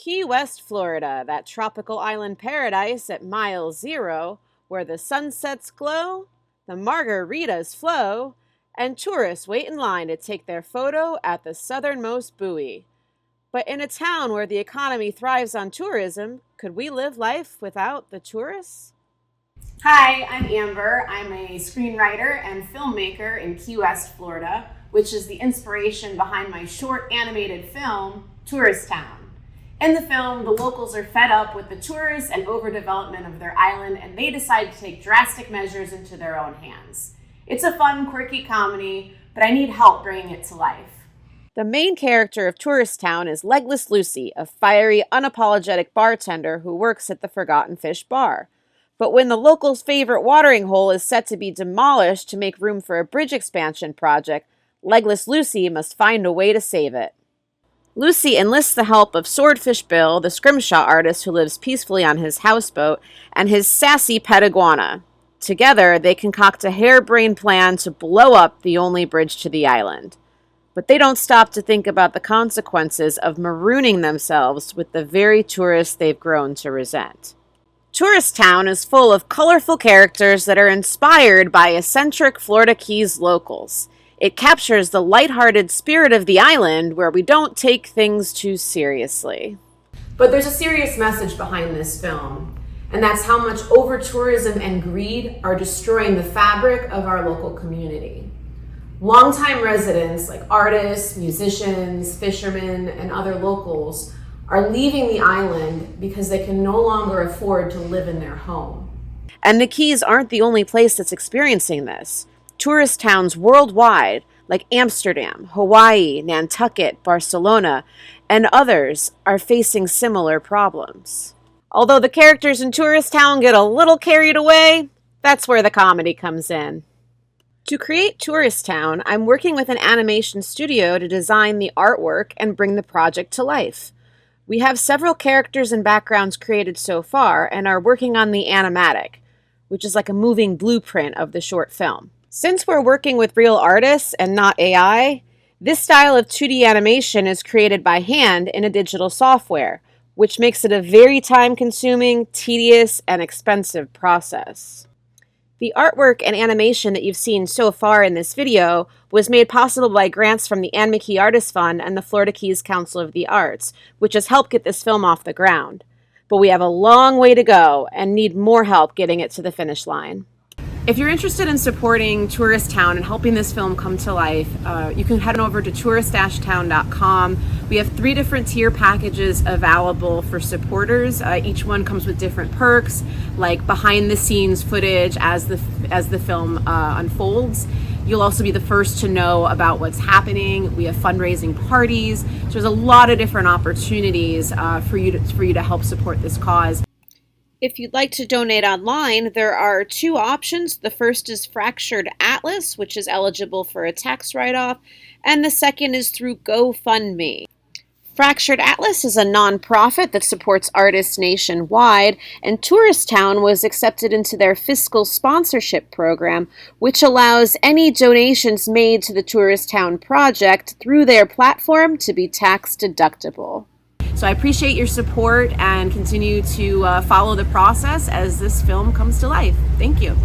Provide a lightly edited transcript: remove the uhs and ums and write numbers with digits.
Key West, Florida, that tropical island paradise at mile zero, where the sunsets glow, the margaritas flow, and tourists wait in line to take their photo at the southernmost buoy. But in a town where the economy thrives on tourism, could we live life without the tourists? Hi, I'm Amber. I'm a screenwriter and filmmaker in Key West, Florida, which is the inspiration behind my short animated film, Tourist Town. In the film, the locals are fed up with the tourists and overdevelopment of their island, and they decide to take drastic measures into their own hands. It's a fun, quirky comedy, but I need help bringing it to life. The main character of Tourist Town is Legless Lucy, a fiery, unapologetic bartender who works at the Forgotten Fish bar. But when the locals' favorite watering hole is set to be demolished to make room for a bridge expansion project, Legless Lucy must find a way to save it. Lucy enlists the help of Swordfish Bill, the scrimshaw artist who lives peacefully on his houseboat, and his sassy pet iguana. Together, they concoct a harebrained plan to blow up the only bridge to the island. But they don't stop to think about the consequences of marooning themselves with the very tourists they've grown to resent. Tourist Town is full of colorful characters that are inspired by eccentric Florida Keys locals. It captures the lighthearted spirit of the island where we don't take things too seriously. But there's a serious message behind this film, and that's how much over-tourism and greed are destroying the fabric of our local community. Longtime residents like artists, musicians, fishermen, and other locals are leaving the island because they can no longer afford to live in their home. And the Keys aren't the only place that's experiencing this. Tourist towns worldwide, like Amsterdam, Hawaii, Nantucket, Barcelona, and others, are facing similar problems. Although the characters in Tourist Town get a little carried away, that's where the comedy comes in. To create Tourist Town, I'm working with an animation studio to design the artwork and bring the project to life. We have several characters and backgrounds created so far and are working on the animatic, which is like a moving blueprint of the short film. Since we're working with real artists and not AI, this style of 2D animation is created by hand in a digital software, which makes it a very time-consuming, tedious, and expensive process. The artwork and animation that you've seen so far in this video was made possible by grants from the Anne McKee Artist Fund and the Florida Keys Council of the Arts, which has helped get this film off the ground. But we have a long way to go and need more help getting it to the finish line. If you're interested in supporting Tourist Town and helping this film come to life, you can head on over to tourist-town.com. We have 3 different tier packages available for supporters. Each one comes with different perks, like behind-the-scenes footage as the film unfolds. You'll also be the first to know about what's happening. We have fundraising parties. So there's a lot of different opportunities for you to help support this cause. If you'd like to donate online, there are 2 options. The first is Fractured Atlas, which is eligible for a tax write-off, and the second is through GoFundMe. Fractured Atlas is a nonprofit that supports artists nationwide, and Tourist Town was accepted into their fiscal sponsorship program, which allows any donations made to the Tourist Town project through their platform to be tax deductible. So I appreciate your support and continue to follow the process as this film comes to life. Thank you.